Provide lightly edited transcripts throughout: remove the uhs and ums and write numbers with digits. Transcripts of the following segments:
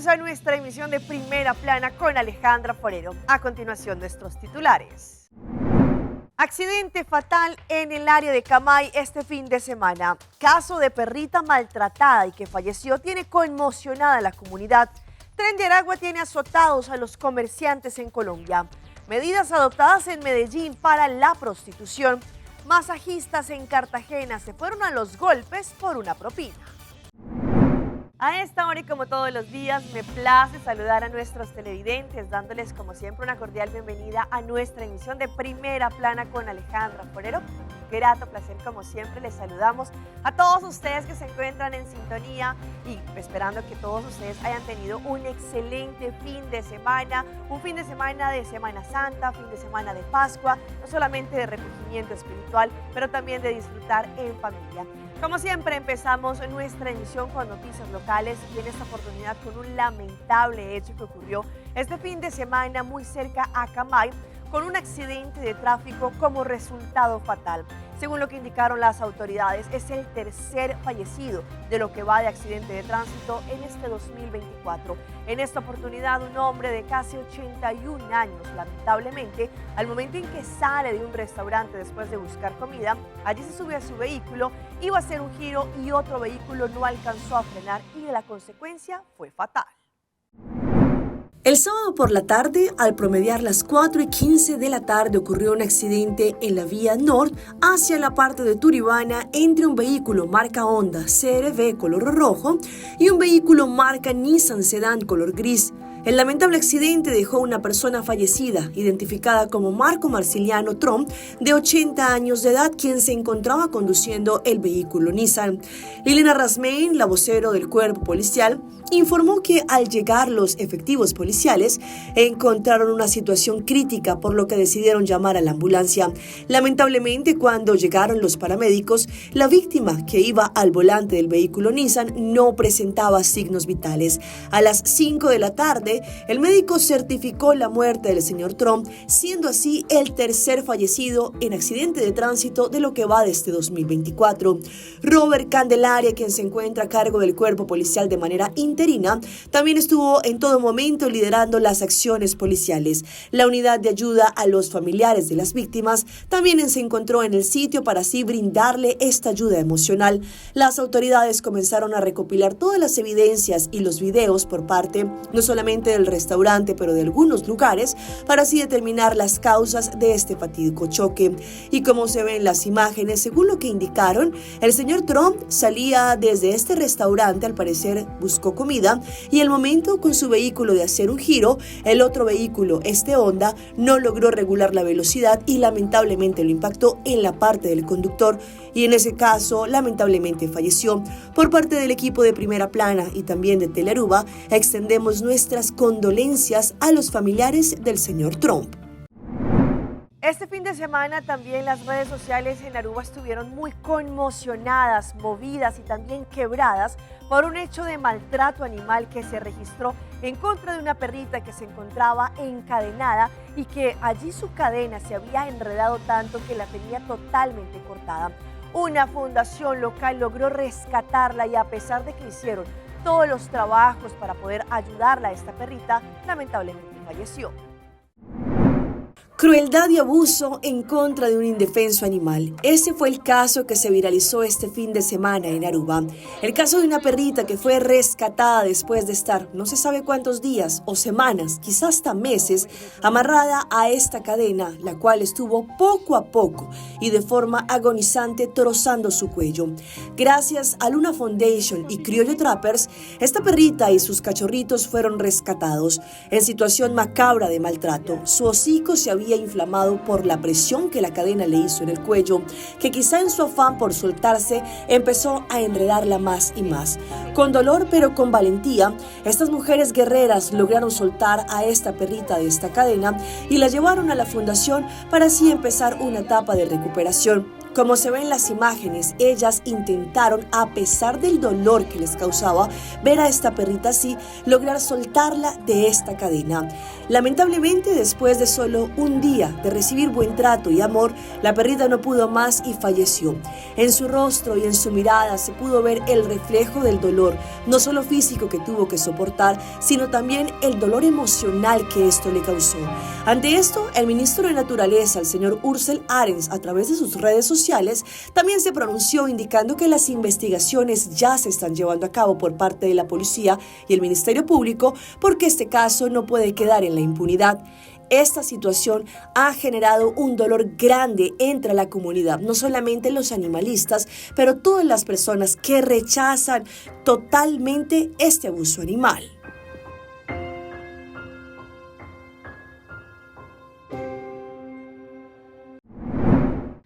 Bienvenidos a nuestra emisión de Primera Plana con Alejandra Forero. A continuación, nuestros titulares. Accidente fatal en el área de Camay este fin de semana. Caso de perrita maltratada y que falleció tiene conmocionada a la comunidad. Tren de Aragua tiene azotados a los comerciantes en Colombia. Medidas adoptadas en Medellín para la prostitución. Masajistas en Cartagena se fueron a los golpes por una propina. A esta hora y como todos los días, me place saludar a nuestros televidentes, dándoles como siempre una cordial bienvenida a nuestra emisión de Primera Plana con Alejandra Forero. Grato placer, como siempre, les saludamos a todos ustedes que se encuentran en sintonía y esperando que todos ustedes hayan tenido un excelente fin de semana, un fin de semana de Semana Santa, fin de semana de Pascua, no solamente de recogimiento espiritual, pero también de disfrutar en familia. Como siempre, empezamos nuestra emisión con noticias locales y en esta oportunidad con un lamentable hecho que ocurrió este fin de semana muy cerca a Camay, con un accidente de tráfico como resultado fatal. Según lo que indicaron las autoridades, es el tercer fallecido de lo que va de accidente de tránsito en este 2024. En esta oportunidad, un hombre de casi 81 años, lamentablemente, al momento en que sale de un restaurante después de buscar comida, allí se sube a su vehículo, iba a hacer un giro y otro vehículo no alcanzó a frenar y la consecuencia fue fatal. El sábado por la tarde, al promediar las 4:15 de la tarde, ocurrió un accidente en la vía Nord hacia la parte de Turibana entre un vehículo marca Honda CR-V color rojo y un vehículo marca Nissan Sedan color gris. El lamentable accidente dejó una persona fallecida, identificada como Marco Marciliano Trom, de 80 años de edad, quien se encontraba conduciendo el vehículo Nissan. Liliana Rasmein, la vocero del cuerpo policial, informó que al llegar los efectivos policiales encontraron una situación crítica, por lo que decidieron llamar a la ambulancia. Lamentablemente, cuando llegaron los paramédicos, la víctima, que iba al volante del vehículo Nissan, no presentaba signos vitales. A las 5 de la tarde, el médico certificó la muerte del señor Trump, siendo así el tercer fallecido en accidente de tránsito de lo que va de este 2024. Robert Candelaria, quien se encuentra a cargo del cuerpo policial de manera interina, también estuvo en todo momento liderando las acciones policiales. La unidad de ayuda a los familiares de las víctimas también se encontró en el sitio para así brindarle esta ayuda emocional. Las autoridades comenzaron a recopilar todas las evidencias y los videos por parte no solamente del restaurante, pero de algunos lugares, para así determinar las causas de este fatídico choque. Y como se ven en las imágenes, según lo que indicaron, el señor Trump salía desde este restaurante, al parecer buscó comida, y al momento con su vehículo de hacer un giro, el otro vehículo, este Honda, no logró regular la velocidad y lamentablemente lo impactó en la parte del conductor, y en ese caso lamentablemente falleció. Por parte del equipo de Primera Plana y también de Telearuba, extendemos nuestras condolencias a los familiares del señor Trump. Este fin de semana también las redes sociales en Aruba estuvieron muy conmocionadas, movidas y también quebradas por un hecho de maltrato animal que se registró en contra de una perrita que se encontraba encadenada y que allí su cadena se había enredado tanto que la tenía totalmente cortada. Una fundación local logró rescatarla y a pesar de que hicieron todos los trabajos para poder ayudarla a esta perrita, lamentablemente falleció. Crueldad y abuso en contra de un indefenso animal. Ese fue el caso que se viralizó este fin de semana en Aruba. El caso de una perrita que fue rescatada después de estar no se sabe cuántos días o semanas, quizás hasta meses, amarrada a esta cadena, la cual estuvo poco a poco y de forma agonizante trozando su cuello. Gracias a Luna Foundation y Criollo Trappers, esta perrita y sus cachorritos fueron rescatados en situación macabra de maltrato. Su hocico se había inflamado por la presión que la cadena le hizo en el cuello, que quizá en su afán por soltarse empezó a enredarla más y más. Con dolor pero con valentía, estas mujeres guerreras lograron soltar a esta perrita de esta cadena y la llevaron a la fundación para así empezar una etapa de recuperación. Como se ve en las imágenes, ellas intentaron, a pesar del dolor que les causaba ver a esta perrita así, lograr soltarla de esta cadena. Lamentablemente, después de solo un día de recibir buen trato y amor, la perrita no pudo más y falleció. En su rostro y en su mirada se pudo ver el reflejo del dolor, no solo físico que tuvo que soportar, sino también el dolor emocional que esto le causó. Ante esto, el ministro de Naturaleza, el señor Ursel Arens, a través de sus redes sociales, también se pronunció indicando que las investigaciones ya se están llevando a cabo por parte de la policía y el Ministerio Público, porque este caso no puede quedar en la impunidad. Esta situación ha generado un dolor grande entre la comunidad, no solamente los animalistas, pero todas las personas que rechazan totalmente este abuso animal.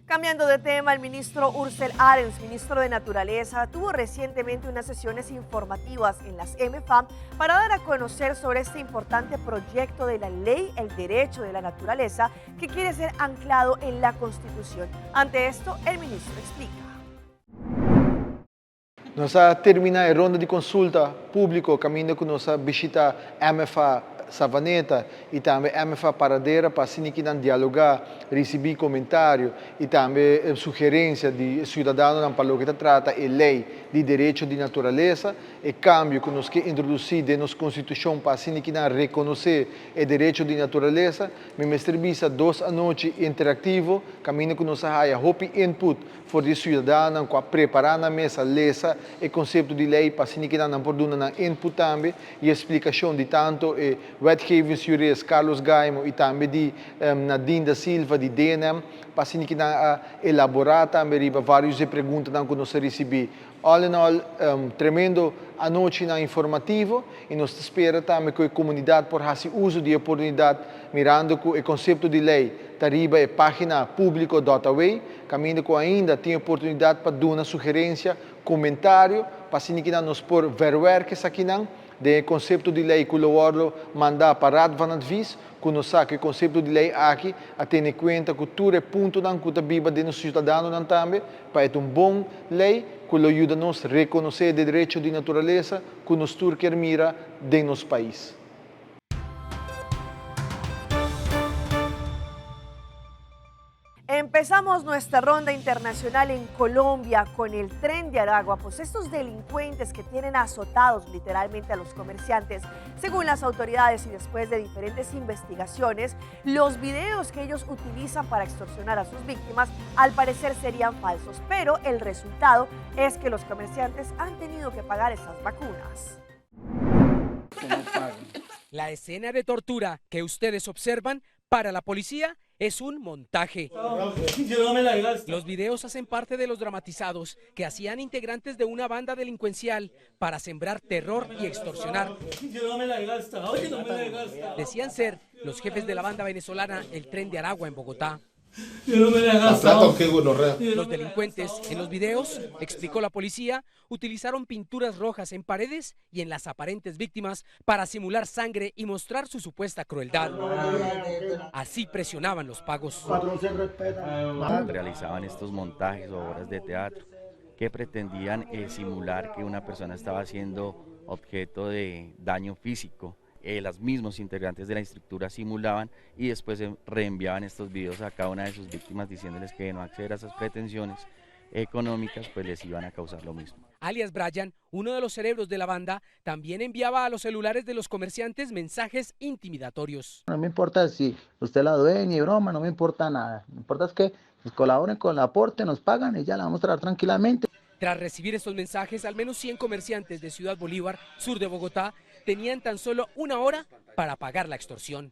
Cambiando de tema, el ministro Ursel Arens, ministro de Naturaleza, tuvo recientemente unas sesiones informativas en las MFAM para dar a conocer sobre este importante proyecto de la ley, el derecho de la naturaleza, que quiere ser anclado en la Constitución. Ante esto, el ministro explica. Nós terminamos a ronda de consulta pública, caminho com nossa visita MFA Savaneta e também MFA Paradeira para assim que não dialogar, receber comentário e também sugerência de cidadãos para o que trata a lei de direito de natureza e cambio que nós que introduzir de nossa Constituição para assim que não reconhecer o direito de natureza, me serviço 2 à noite interativo, caminho com nossa raia, hope input for de cidadãos para preparar na mesa lesa e conceito de lei para assim que não por na input também e explicação de tanto wetgevingsjurist Carlos Gaimo e também de Nadine da Silva de DNM para assim que não elaborar também várias perguntas que nós recebemos. All in all, tremendo a noite na informativo e nós esperamos também que a comunidade por fazer uso de oportunidade mirando que o conceito de lei tariba é página público.away, caminho que ainda tem oportunidade para dar uma sugerência, comentário, para assim que nós por verwerken isso aqui não, de conceito de lei que o órgão mandar para a Raad van Advies, que nós sabe que o conceito de lei aqui a ter em conta que tudo é ponto não que a biba de nos cidadãos não também, para ter bom lei que ajuda a nós a reconhecer o direito de natureza que nos quer mira de nosso país. Empezamos nuestra ronda internacional en Colombia con el Tren de Aragua, pues estos delincuentes que tienen azotados literalmente a los comerciantes, según las autoridades y después de diferentes investigaciones, los videos que ellos utilizan para extorsionar a sus víctimas al parecer serían falsos, pero el resultado es que los comerciantes han tenido que pagar esas vacunas. La escena de tortura que ustedes observan para la policía es un montaje. Los videos hacen parte de los dramatizados que hacían integrantes de una banda delincuencial para sembrar terror y extorsionar. Decían ser los jefes de la banda venezolana El Tren de Aragua en Bogotá. Los delincuentes en los videos, explicó la policía, utilizaron pinturas rojas en paredes y en las aparentes víctimas para simular sangre y mostrar su supuesta crueldad. Así presionaban los pagos. Realizaban estos montajes o obras de teatro que pretendían simular que una persona estaba siendo objeto de daño físico. Los mismos integrantes de la estructura simulaban y después reenviaban estos videos a cada una de sus víctimas diciéndoles que de no acceder a esas pretensiones económicas pues les iban a causar lo mismo. Alias Brian, uno de los cerebros de la banda, también enviaba a los celulares de los comerciantes mensajes intimidatorios. No me importa si usted la dueña y broma, no me importa nada. Lo importante es que pues, colaboren con el aporte, nos pagan y ya la vamos a tratar tranquilamente. Tras recibir estos mensajes, al menos 100 comerciantes de Ciudad Bolívar, sur de Bogotá, tenían tan solo una hora para pagar la extorsión.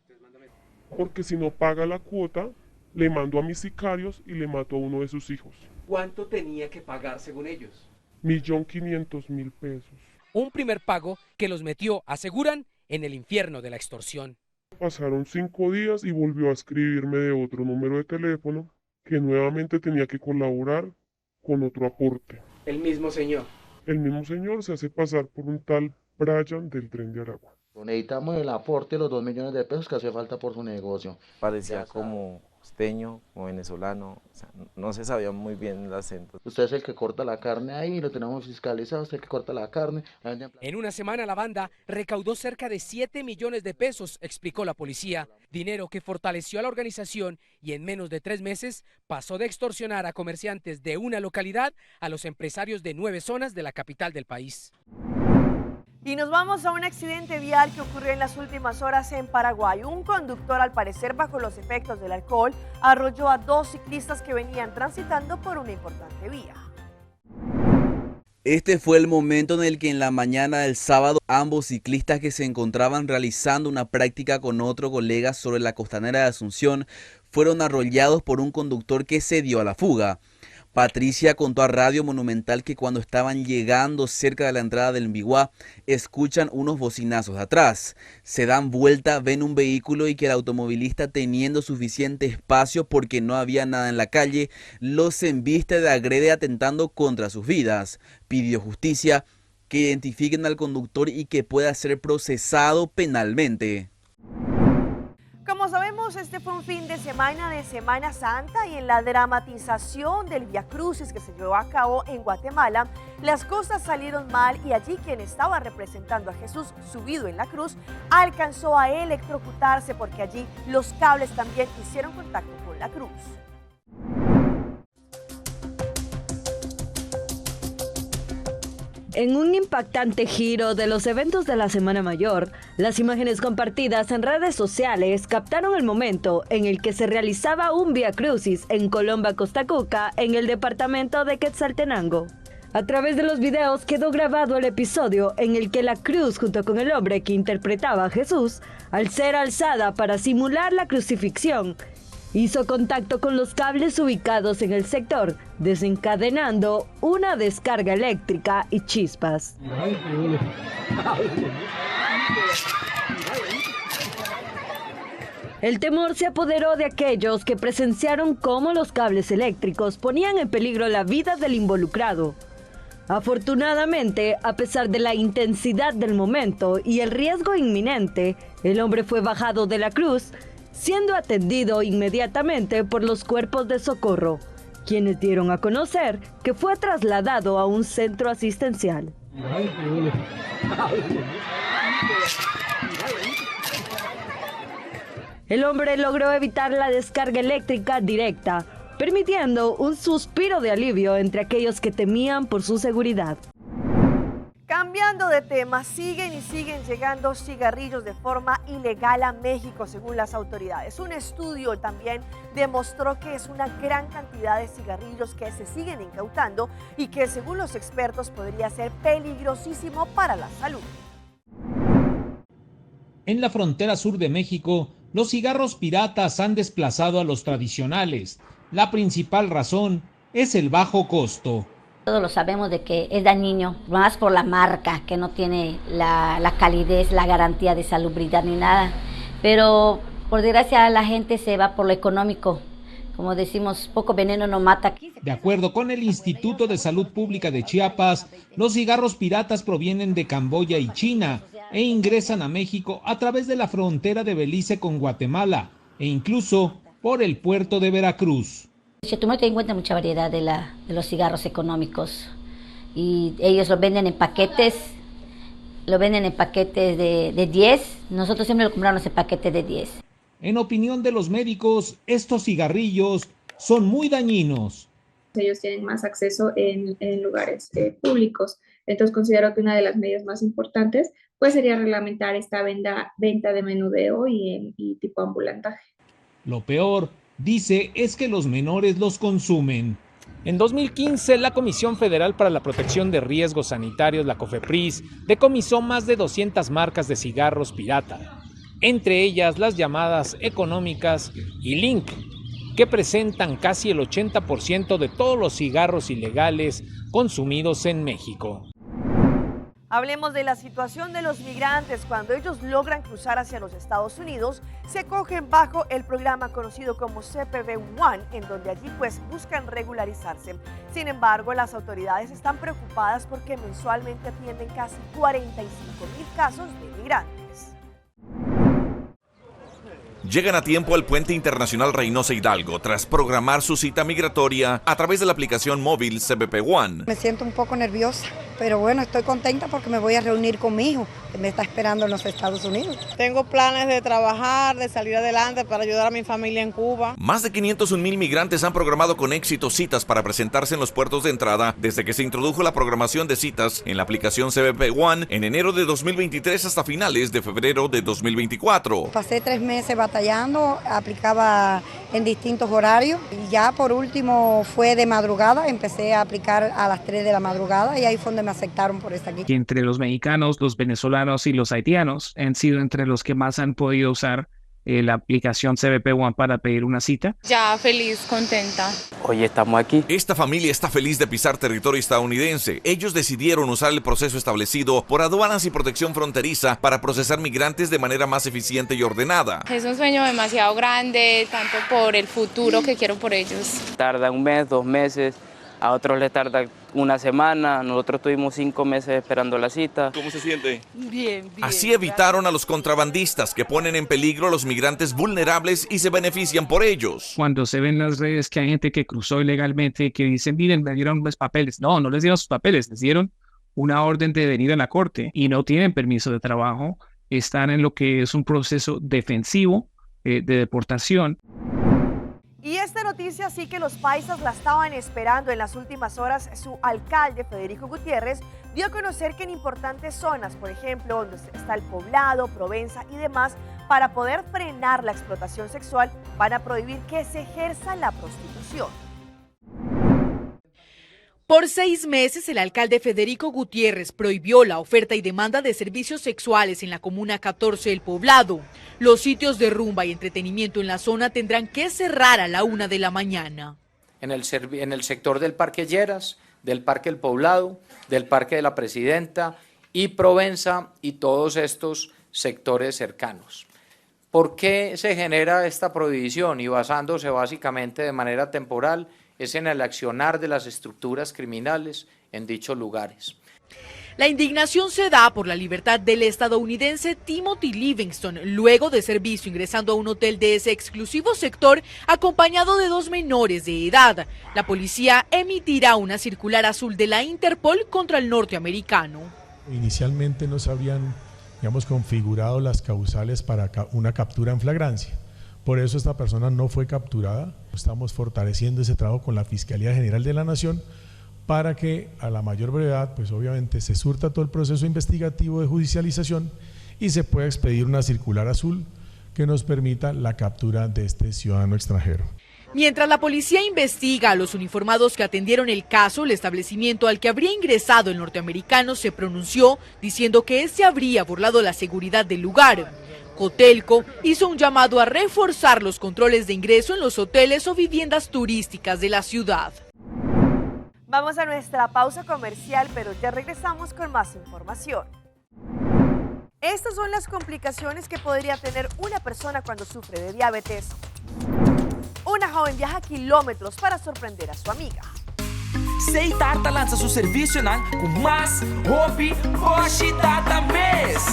Porque si no paga la cuota, le mando a mis sicarios y le mato a uno de sus hijos. ¿Cuánto tenía que pagar según ellos? 1.500.000 pesos. Un primer pago que los metió, aseguran, en el infierno de la extorsión. Pasaron 5 días y volvió a escribirme de otro número de teléfono que nuevamente tenía que colaborar con otro aporte. ¿El mismo señor? El mismo señor se hace pasar por un tal Brian del Tren de Aragua. Necesitamos el aporte de los 2 millones de pesos que hace falta por su negocio. Parecía como costeño o venezolano, o sea, no se sabía muy bien el acento. Usted es el que corta la carne ahí, lo tenemos fiscalizado, usted es el que corta la carne. En una semana la banda recaudó cerca de 7 millones de pesos, explicó la policía, dinero que fortaleció a la organización y en menos de 3 meses pasó de extorsionar a comerciantes de una localidad a los empresarios de 9 zonas de la capital del país. Y nos vamos a un accidente vial que ocurrió en las últimas horas en Paraguay. Un conductor, al parecer bajo los efectos del alcohol, arrolló a 2 ciclistas que venían transitando por una importante vía. Este fue el momento en el que en la mañana del sábado ambos ciclistas que se encontraban realizando una práctica con otro colega sobre la costanera de Asunción fueron arrollados por un conductor que se dio a la fuga. Patricia contó a Radio Monumental que cuando estaban llegando cerca de la entrada del Mbiguá, escuchan unos bocinazos de atrás. Se dan vuelta, ven un vehículo y que el automovilista, teniendo suficiente espacio porque no había nada en la calle, los embiste y agrede atentando contra sus vidas. Pidió justicia, que identifiquen al conductor y que pueda ser procesado penalmente. Como sabemos, este fue un fin de Semana Santa y en la dramatización del Vía Crucis que se llevó a cabo en Guatemala, las cosas salieron mal y allí quien estaba representando a Jesús subido en la cruz alcanzó a electrocutarse porque allí los cables también hicieron contacto con la cruz. En un impactante giro de los eventos de la Semana Mayor, las imágenes compartidas en redes sociales captaron el momento en el que se realizaba un Vía Crucis en Colomba, Costa Cuca, en el departamento de Quetzaltenango. A través de los videos quedó grabado el episodio en el que la cruz, junto con el hombre que interpretaba a Jesús, al ser alzada para simular la crucifixión, hizo contacto con los cables ubicados en el sector, desencadenando una descarga eléctrica y chispas. El temor se apoderó de aquellos que presenciaron cómo los cables eléctricos ponían en peligro la vida del involucrado. Afortunadamente, a pesar de la intensidad del momento y el riesgo inminente, el hombre fue bajado de la cruz, siendo atendido inmediatamente por los cuerpos de socorro, quienes dieron a conocer que fue trasladado a un centro asistencial. El hombre logró evitar la descarga eléctrica directa, permitiendo un suspiro de alivio entre aquellos que temían por su seguridad. Cambiando de tema, siguen llegando cigarrillos de forma ilegal a México, según las autoridades. Un estudio también demostró que es una gran cantidad de cigarrillos que se siguen incautando y que, según los expertos, podría ser peligrosísimo para la salud. En la frontera sur de México, los cigarros piratas han desplazado a los tradicionales. La principal razón es el bajo costo. Todos lo sabemos de que es dañino, más por la marca, que no tiene la calidez, la garantía de salubridad ni nada. Pero por desgracia la gente se va por lo económico. Como decimos, poco veneno no mata. De acuerdo con el Instituto de Salud Pública de Chiapas, los cigarros piratas provienen de Camboya y China e ingresan a México a través de la frontera de Belice con Guatemala e incluso por el puerto de Veracruz. Chetumal te encuentra mucha variedad de los cigarros económicos y ellos lo venden en paquetes, de 10, nosotros siempre lo compramos en paquete de 10. En opinión de los médicos, estos cigarrillos son muy dañinos. Ellos tienen más acceso en lugares públicos, entonces considero que una de las medidas más importantes pues sería reglamentar esta venta de menudeo y tipo ambulantaje. Lo peor, dice, es que los menores los consumen. En 2015, la Comisión Federal para la Protección de Riesgos Sanitarios, la COFEPRIS, decomisó más de 200 marcas de cigarros pirata, entre ellas las llamadas económicas y Link, que presentan casi el 80% de todos los cigarros ilegales consumidos en México. Hablemos de la situación de los migrantes. Cuando ellos logran cruzar hacia los Estados Unidos, se cogen bajo el programa conocido como CPV One, en donde allí pues buscan regularizarse. Sin embargo, las autoridades están preocupadas porque mensualmente atienden casi 45,000 casos de migrantes. llegan a tiempo al Puente Internacional Reynosa Hidalgo tras programar su cita migratoria a través de la aplicación móvil CBP One. Me siento un poco nerviosa, pero bueno, estoy contenta porque me voy a reunir con mi hijo, que me está esperando en los Estados Unidos. Tengo planes de trabajar, de salir adelante para ayudar a mi familia en Cuba. Más de 501,000 migrantes han programado con éxito citas para presentarse en los puertos de entrada desde que se introdujo la programación de citas en la aplicación CBP One en enero de 2023 hasta finales de febrero de 2024. Pasé 3 meses batallando, aplicaba en distintos horarios y ya por último fue de madrugada, empecé a aplicar a las 3 de la madrugada y ahí fue donde me aceptaron por estar aquí. Entre los mexicanos, los venezolanos y los haitianos han sido entre los que más han podido usar la aplicación CBP One para pedir una cita. Ya feliz, contenta. Hoy estamos aquí. Esta familia está feliz de pisar territorio estadounidense. Ellos decidieron usar el proceso establecido por aduanas y protección fronteriza para procesar migrantes de manera más eficiente y ordenada. Es un sueño demasiado grande, tanto por el futuro que quiero por ellos. Tarda 1 mes, 2 meses, a otros les tarda 1 semana, nosotros tuvimos 5 meses esperando la cita. ¿Cómo se siente? Bien. Así evitaron a los contrabandistas que ponen en peligro a los migrantes vulnerables y se benefician por ellos. Cuando se ven en las redes que hay gente que cruzó ilegalmente, que dicen, miren, me dieron los papeles. No, no les dieron sus papeles, les dieron una orden de venir a la corte y no tienen permiso de trabajo, están en lo que es un proceso defensivo de deportación. Y esta noticia sí que los paisas la estaban esperando. En las últimas horas, su alcalde, Federico Gutiérrez, dio a conocer que en importantes zonas, por ejemplo, donde está el Poblado, Provenza y demás, para poder frenar la explotación sexual, van a prohibir que se ejerza la prostitución. Por 6 meses, el alcalde Federico Gutiérrez prohibió la oferta y demanda de servicios sexuales en la Comuna 14 del Poblado. Los sitios de rumba y entretenimiento en la zona tendrán que cerrar a la 1 de la mañana. En el sector del Parque Lleras, del Parque El Poblado, del Parque de la Presidenta y Provenza y todos estos sectores cercanos. ¿Por qué se genera esta prohibición? Y basándose básicamente de manera temporal, es en el accionar de las estructuras criminales en dichos lugares. La indignación se da por la libertad del estadounidense Timothy Livingston, luego de ser visto ingresando a un hotel de ese exclusivo sector acompañado de 2 menores de edad. La policía emitirá una circular azul de la Interpol contra el norteamericano. Inicialmente no se habían, configurado las causales para una captura en flagrancia. Por eso esta persona no fue capturada. Estamos fortaleciendo ese trabajo con la Fiscalía General de la Nación para que a la mayor brevedad, pues obviamente se surta todo el proceso investigativo de judicialización y se pueda expedir una circular azul que nos permita la captura de este ciudadano extranjero. Mientras la policía investiga a los uniformados que atendieron el caso, el establecimiento al que habría ingresado el norteamericano se pronunció diciendo que este habría burlado la seguridad del lugar. Cotelco hizo un llamado a reforzar los controles de ingreso en los hoteles o viviendas turísticas de la ciudad. Vamos a nuestra pausa comercial, pero ya regresamos con más información. Estas son las complicaciones que podría tener una persona cuando sufre de diabetes. Una joven viaja kilómetros para sorprender a su amiga. Seitarta lança seu serviço com mais hobby, hoje data mês.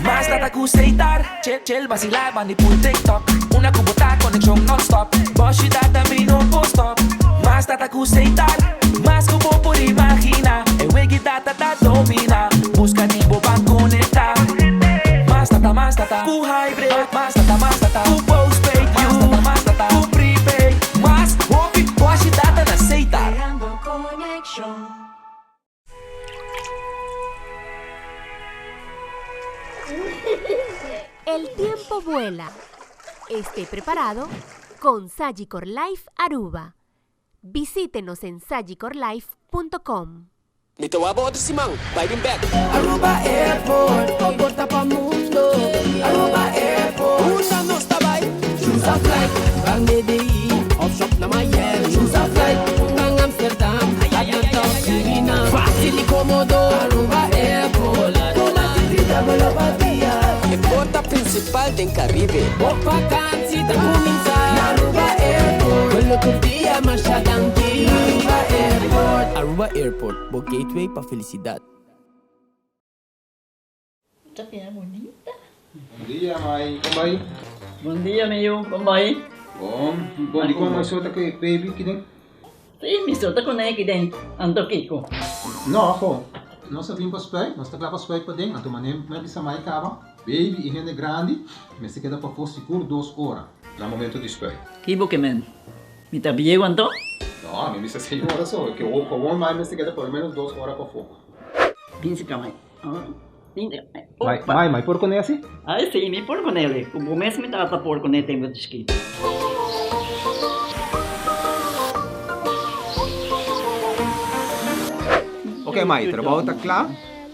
Mais data com Seitar, chill vacilar, bani por TikTok. Una cubota conexão non-stop, hoje data me no post-stop. Mais data com Seitar, mais como por imaginar. É wegi data da domina, busca tipo para conectar. Mais data, com hybrid, mais data, com postpaid, mais data, com prepaid. Mais hobby, hoje data na Seitar. El tiempo vuela. Esté preparado con Sagicor Life Aruba. Visítenos en sagicorlife.com. Aruba Airport, comporta pa' mundo. Aruba Airport, una no está by. Choose a flight, bang DDI, offshop na Miami. Choose a flight, bang Amsterdam, Atlanta, Sirina. Fácil y cómodo, Aruba Airport. Una actividad la batía. El porta principal del Caribe. Por vacancy da cominciare. Aruba Airport, quello che dia marcha tanti. Aruba Airport. Aruba Airport, o gateway para felicidad. Esta piedra bonita. Bom dia, mãe. Como aí? Bom dia, meu. Como vai? Bom dia, como é que baby aqui dentro? Sim, me solta com aqui dentro. Ando Kiko. Não, pô. Nós vimos para os pés, nós estamos para os pés para dentro, então manem bisa mais cava. Baby e rende grande, mas se queda para for seguro 2 horas, no momento de espera. Que bom que men. Me tá bem quanto? Não, a mim disse 6 horas só, que o comum mais se queda por menos 2 horas para fogo. Pince camai. Mas por com esse? Ah, sim, me por com ele. O começo me trata por com ele tem muito escrito. Ok, Mai, o trabalho está claro,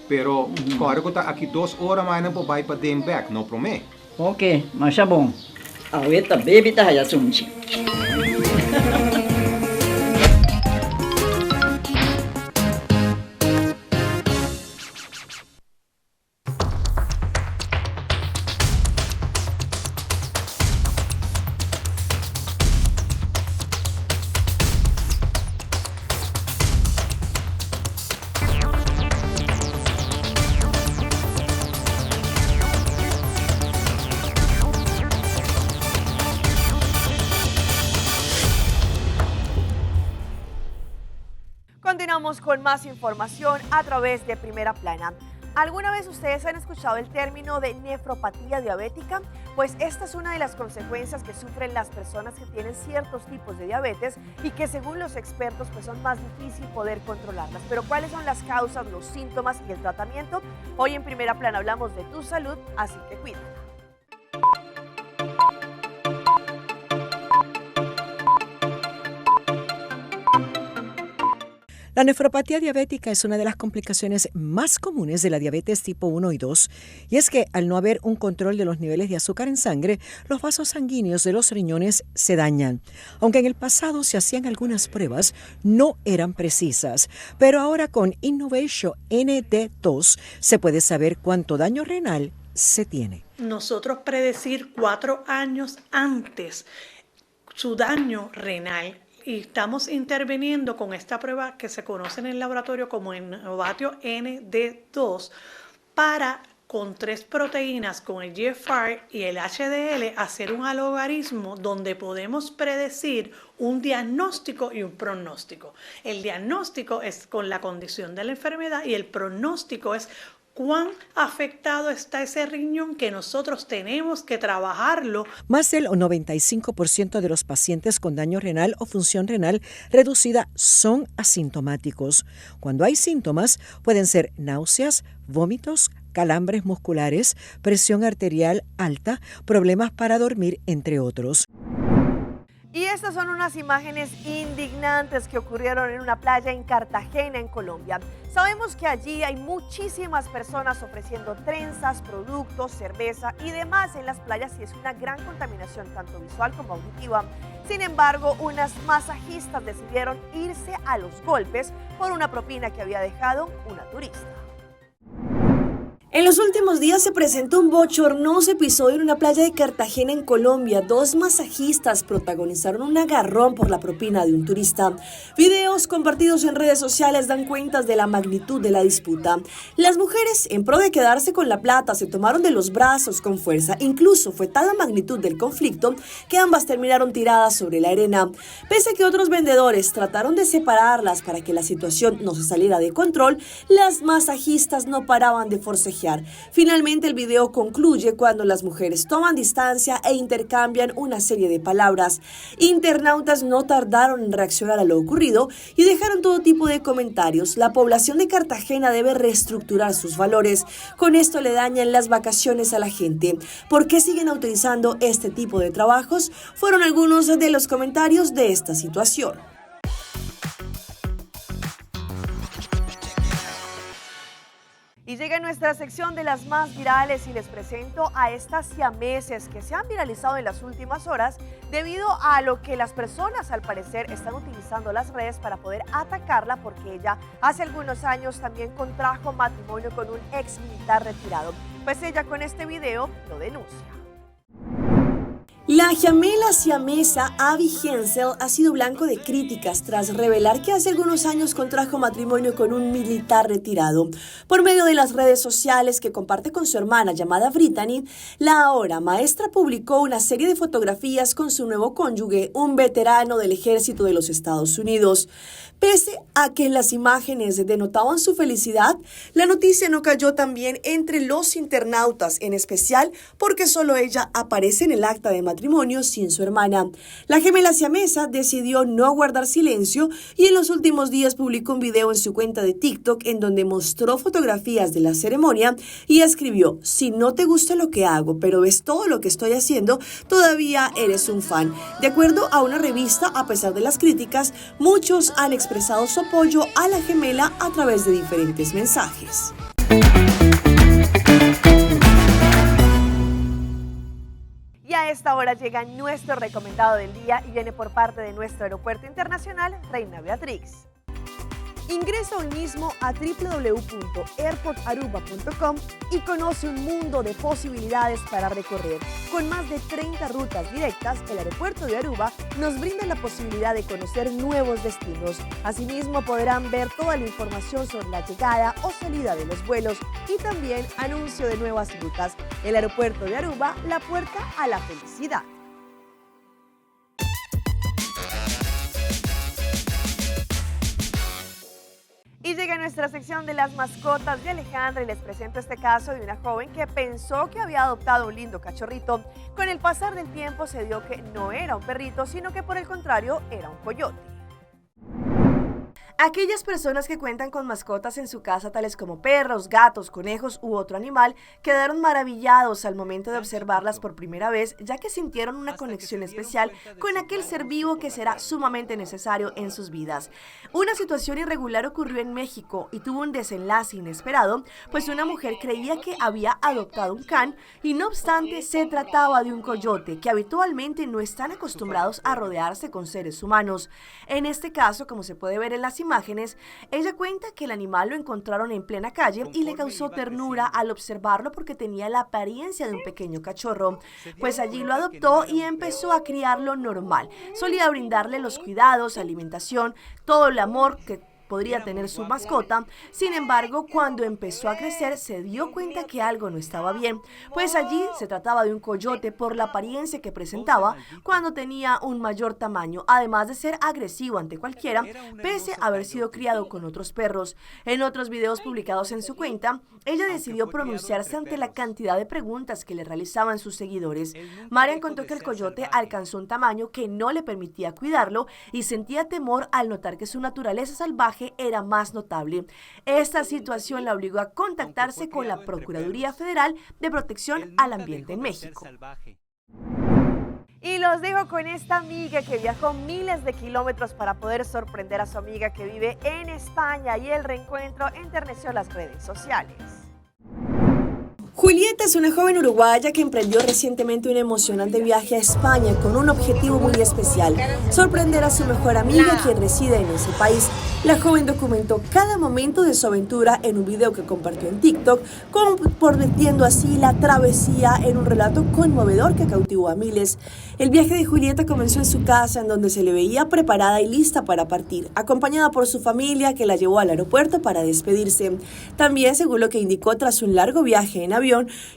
pero agora que está aqui 2 horas mais não pode para dentro back, não promete. Ok, mas tá bom. Ahorita baby tá já sunchi. Continuamos con más información a través de Primera Plana. ¿Alguna vez ustedes han escuchado el término de nefropatía diabética? Pues esta es una de las consecuencias que sufren las personas que tienen ciertos tipos de diabetes y que según los expertos pues son más difícil poder controlarlas. Pero ¿cuáles son las causas, los síntomas y el tratamiento? Hoy en Primera Plana hablamos de tu salud, así que cuídate. La nefropatía diabética es una de las complicaciones más comunes de la diabetes tipo 1 y 2, y es que al no haber un control de los niveles de azúcar en sangre, los vasos sanguíneos de los riñones se dañan. Aunque en el pasado se hacían algunas pruebas, no eran precisas, pero ahora con Innovation ND2 se puede saber cuánto daño renal se tiene. Nosotros predecir 4 años antes su daño renal. Y estamos interviniendo con esta prueba que se conoce en el laboratorio como Innovation ND2 para, con 3 proteínas, con el GFR y el HDL, hacer un algoritmo donde podemos predecir un diagnóstico y un pronóstico. El diagnóstico es con la condición de la enfermedad y el pronóstico es cuán afectado está ese riñón que nosotros tenemos que trabajarlo. Más del 95% de los pacientes con daño renal o función renal reducida son asintomáticos. Cuando hay síntomas, pueden ser náuseas, vómitos, calambres musculares, presión arterial alta, problemas para dormir, entre otros. Y estas son unas imágenes indignantes que ocurrieron en una playa en Cartagena, en Colombia. Sabemos que allí hay muchísimas personas ofreciendo trenzas, productos, cerveza y demás en las playas y es una gran contaminación tanto visual como auditiva. Sin embargo, unas masajistas decidieron irse a los golpes por una propina que había dejado una turista. En los últimos días se presentó un bochornoso episodio en una playa de Cartagena, en Colombia. 2 masajistas protagonizaron un agarrón por la propina de un turista. Videos compartidos en redes sociales dan cuenta de la magnitud de la disputa. Las mujeres, en pro de quedarse con la plata, se tomaron de los brazos con fuerza. Incluso fue tal la magnitud del conflicto que ambas terminaron tiradas sobre la arena. Pese a que otros vendedores trataron de separarlas para que la situación no se saliera de control, las masajistas no paraban de forcejear. Finalmente el video concluye cuando las mujeres toman distancia e intercambian una serie de palabras. Internautas no tardaron en reaccionar a lo ocurrido y dejaron todo tipo de comentarios. La población de Cartagena debe reestructurar sus valores. Con esto le dañan las vacaciones a la gente. ¿Por qué siguen utilizando este tipo de trabajos? Fueron algunos de los comentarios de esta situación. Y llega nuestra sección de las más virales y les presento a estas siameses que se han viralizado en las últimas horas debido a lo que las personas al parecer están utilizando las redes para poder atacarla porque ella hace algunos años también contrajo matrimonio con un ex militar retirado. Pues ella con este video lo denuncia. La gemela siamesa Abby Hensel ha sido blanco de críticas tras revelar que hace algunos años contrajo matrimonio con un militar retirado. Por medio de las redes sociales que comparte con su hermana llamada Brittany, la ahora maestra publicó una serie de fotografías con su nuevo cónyuge, un veterano del ejército de los Estados Unidos. Pese a que las imágenes denotaban su felicidad, la noticia no cayó tan bien entre los internautas, en especial porque solo ella aparece en el acta de matrimonio sin su hermana. La gemela siamesa decidió no guardar silencio y en los últimos días publicó un video en su cuenta de TikTok en donde mostró fotografías de la ceremonia y escribió: "Si no te gusta lo que hago, pero ves todo lo que estoy haciendo, todavía eres un fan". De acuerdo a una revista, a pesar de las críticas, muchos han expresado su apoyo a la gemela a través de diferentes mensajes. Y a esta hora llega nuestro recomendado del día y viene por parte de nuestro aeropuerto internacional Reina Beatriz. Ingresa hoy mismo a www.airportaruba.com y conoce un mundo de posibilidades para recorrer. Con más de 30 rutas directas, el aeropuerto de Aruba nos brinda la posibilidad de conocer nuevos destinos. Asimismo, podrán ver toda la información sobre la llegada o salida de los vuelos y también anuncio de nuevas rutas. El aeropuerto de Aruba, la puerta a la felicidad. Y llega nuestra sección de las mascotas de Alejandra y les presento este caso de una joven que pensó que había adoptado un lindo cachorrito. Con el pasar del tiempo se dio que no era un perrito, sino que por el contrario era un coyote. Aquellas personas que cuentan con mascotas en su casa, tales como perros, gatos, conejos u otro animal, quedaron maravillados al momento de observarlas por primera vez, ya que sintieron una conexión especial con aquel ser vivo que será sumamente necesario en sus vidas. Una situación irregular ocurrió en México y tuvo un desenlace inesperado, pues una mujer creía que había adoptado un can y no obstante se trataba de un coyote, que habitualmente no están acostumbrados a rodearse con seres humanos. En este caso, como se puede ver en las imágenes, ella cuenta que el animal lo encontraron en plena calle y le causó ternura al observarlo porque tenía la apariencia de un pequeño cachorro. Pues allí lo adoptó y empezó a criarlo normal. Solía brindarle los cuidados, alimentación, todo el amor que podría tener su mascota. Sin embargo, cuando empezó a crecer se dio cuenta que algo no estaba bien, pues allí se trataba de un coyote por la apariencia que presentaba cuando tenía un mayor tamaño, además de ser agresivo ante cualquiera, pese a haber sido criado con otros perros. En otros videos publicados en su cuenta, ella decidió pronunciarse ante la cantidad de preguntas que le realizaban sus seguidores. Marian contó que el coyote alcanzó un tamaño que no le permitía cuidarlo y sentía temor al notar que su naturaleza salvaje era más notable. Esta situación la obligó a contactarse con la Procuraduría Federal de Protección al Ambiente en México. Y los dejo con esta amiga que viajó miles de kilómetros para poder sorprender a su amiga que vive en España, y el reencuentro enterneció las redes sociales. Julieta es una joven uruguaya que emprendió recientemente un emocionante viaje a España con un objetivo muy especial: sorprender a su mejor amiga quien reside en ese país. La joven documentó cada momento de su aventura en un video que compartió en TikTok, comprometiendo así la travesía en un relato conmovedor que cautivó a miles. El viaje de Julieta comenzó en su casa, en donde se le veía preparada y lista para partir, acompañada por su familia que la llevó al aeropuerto para despedirse. También, según lo que indicó, tras un largo viaje en avión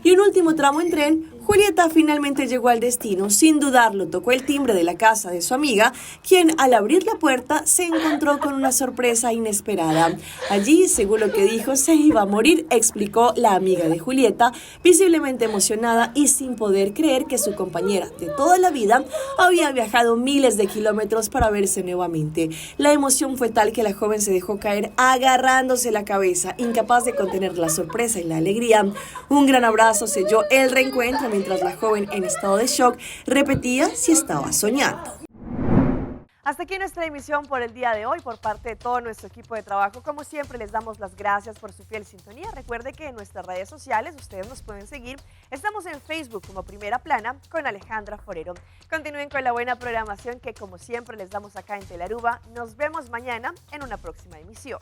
y un último tramo en tren, Julieta finalmente llegó al destino. Sin dudarlo, tocó el timbre de la casa de su amiga, quien al abrir la puerta se encontró con una sorpresa inesperada. Allí, según lo que dijo, se iba a morir, explicó la amiga de Julieta, visiblemente emocionada y sin poder creer que su compañera de toda la vida había viajado miles de kilómetros para verse nuevamente. La emoción fue tal que la joven se dejó caer agarrándose la cabeza, incapaz de contener la sorpresa y la alegría. Un gran abrazo selló el reencuentro, mientras la joven, en estado de shock, repetía si estaba soñando. Hasta aquí nuestra emisión por el día de hoy. Por parte de todo nuestro equipo de trabajo, como siempre, les damos las gracias por su fiel sintonía. Recuerde que en nuestras redes sociales ustedes nos pueden seguir. Estamos en Facebook como Primera Plana con Alejandra Forero. Continúen con la buena programación que, como siempre, les damos acá en Telearuba. Nos vemos mañana en una próxima emisión.